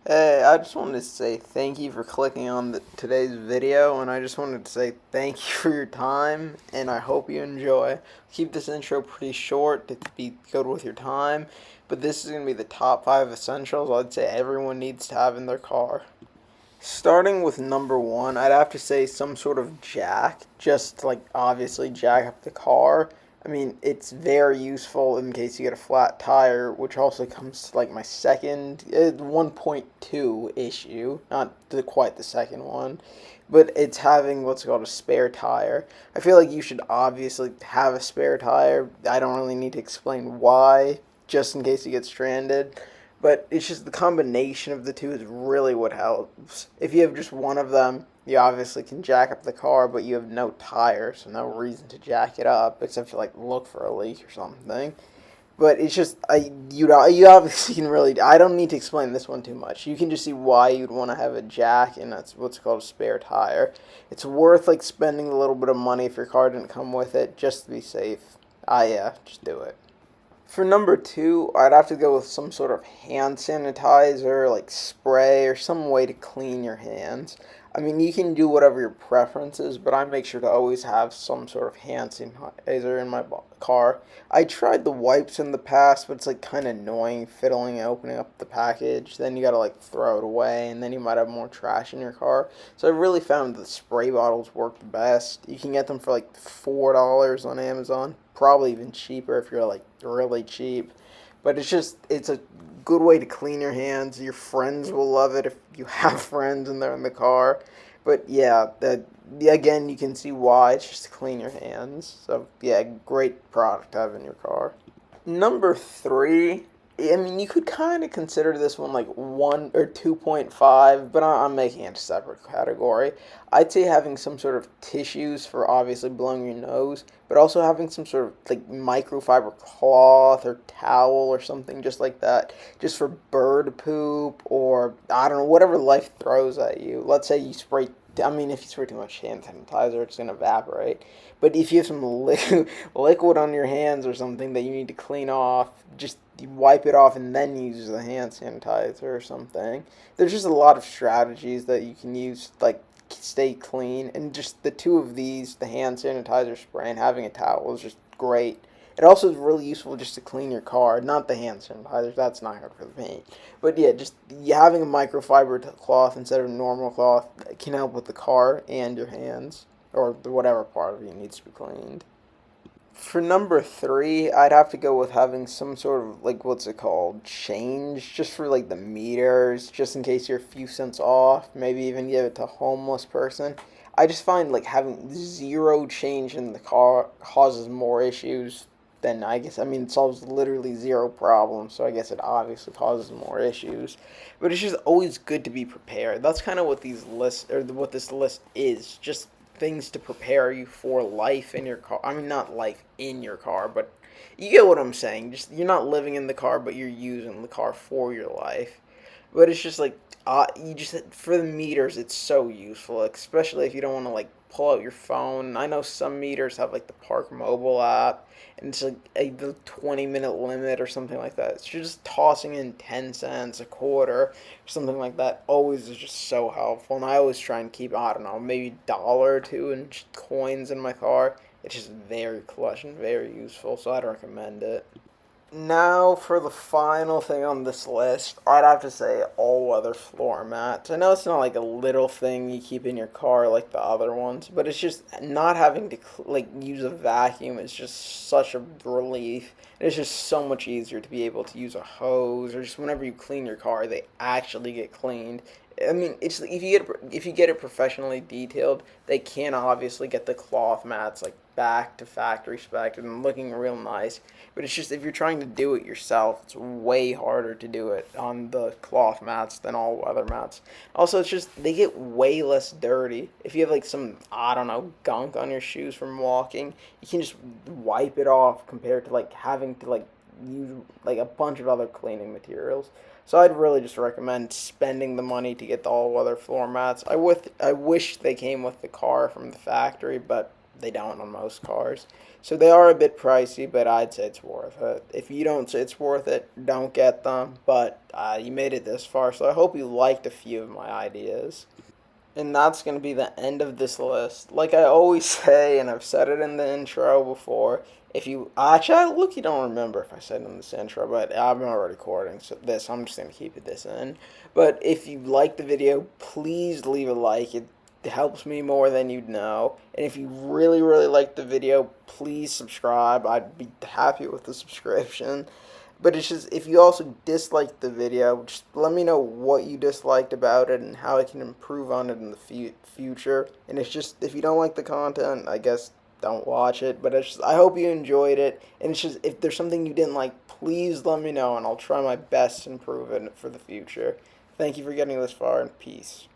Hey, I just wanted to say thank you for clicking on today's video, and I just wanted to say thank you for your time, and I hope you enjoy. Keep this intro pretty short to be good with your time, but this is going to be the top 5 essentials I'd say everyone needs to have in their car. Starting with number one, I'd have to say some sort of jack, just like obviously jack up the car. I mean, it's very useful in case you get a flat tire, which also comes to like my second 1.2 issue, not quite the second one, but it's having what's called a spare tire. I feel like you should obviously have a spare tire. I don't really need to explain why, just in case you get stranded. But it's just the combination of the two is really what helps. If you have just one of them, you obviously can jack up the car, but you have no tire, so no reason to jack it up except to like look for a leak or something. But it's just you obviously can really. I don't need to explain this one too much. You can just see why you'd want to have a jack, and that's what's called a spare tire. It's worth like spending a little bit of money if your car didn't come with it, just to be safe. Yeah, just do it. For number two, I'd have to go with some sort of hand sanitizer, like spray, or some way to clean your hands. I mean, you can do whatever your preference is, but I make sure to always have some sort of hand sanitizer in my car. I tried the wipes in the past, but it's like kind of annoying fiddling and opening up the package. Then you gotta like throw it away, and then you might have more trash in your car. So I really found the spray bottles work the best. You can get them for like $4 on Amazon, probably even cheaper if you're like really cheap. But it's a good way to clean your hands. Your friends will love it if you have friends and they're in the car. But yeah, that again you can see why it's just to clean your hands. So yeah, great product to have in your car. Number three, I mean, you could kind of consider this one like 1 or 2.5, but I'm making it a separate category. I'd say having some sort of tissues for obviously blowing your nose, but also having some sort of like microfiber cloth or towel or something just like that, just for bird poop or I don't know, whatever life throws at you. Let's say you spray. I mean, if you spray too much hand sanitizer, it's gonna evaporate. But if you have some liquid on your hands or something that you need to clean off, just wipe it off and then use the hand sanitizer or something. There's just a lot of strategies that you can use, like stay clean, and just the two of these, the hand sanitizer spray and having a towel, is just great. It also is really useful just to clean your car, not the hand sanitizer, that's not good for the paint. But yeah, just having a microfiber cloth instead of normal cloth can help with the car and your hands, or whatever part of you needs to be cleaned. For number three, I'd have to go with having some sort of like what's it called, change, just for like the meters, just in case you're a few cents off. Maybe even give it to a homeless person. I just find like having zero change in the car causes more issues than I guess. I mean, it solves literally zero problems, so I guess it obviously causes more issues. But it's just always good to be prepared. That's kind of what these lists or what this list is. Just things to prepare you for life in your car. I mean, not life in your car, but you get what I'm saying. Just you're not living in the car, but you're using the car for your life. But it's just like you just for the meters, it's so useful, especially if you don't want to like pull out your phone. I know some meters have like the Park Mobile app, and it's like the 20-minute limit or something like that. So you're just tossing in 10 cents, a quarter, or something like that. Always is just so helpful, and I always try and keep I don't know maybe a dollar or two in coins in my car. It's just very clutch and very useful, so I'd recommend it. Now for the final thing on this list, I'd have to say all-weather floor mats. I know it's not like a little thing you keep in your car like the other ones, but it's just not having to like use a vacuum is just such a relief. It's just so much easier to be able to use a hose or just whenever you clean your car, they actually get cleaned. I mean, it's if you get it professionally detailed, they can obviously get the cloth mats like back to factory spec and looking real nice. But it's just if you're trying to do it yourself, it's way harder to do it on the cloth mats than all weather mats. Also, it's just they get way less dirty. If you have like some I don't know gunk on your shoes from walking, you can just wipe it off compared to like having to like use like a bunch of other cleaning materials. So I'd really just recommend spending the money to get the all-weather floor mats. I wish they came with the car from the factory, but they don't on most cars. So they are a bit pricey, but I'd say it's worth it. If you don't say it's worth it, don't get them. But you made it this far, so I hope you liked a few of my ideas. And that's going to be the end of this list. Like I always say, and I've said it in the intro before, if you actually look, you don't remember if I said it in this intro, but I'm not recording so this. I'm just going to keep it this in. But if you like the video, please leave a like. It helps me more than you'd know. And if you really, really like the video, please subscribe. I'd be happy with the subscription. But it's just, if you also disliked the video, just let me know what you disliked about it and how I can improve on it in the future. And it's just, if you don't like the content, I guess don't watch it. But it's just, I hope you enjoyed it. And it's just, if there's something you didn't like, please let me know and I'll try my best to improve it for the future. Thank you for getting this far, and peace.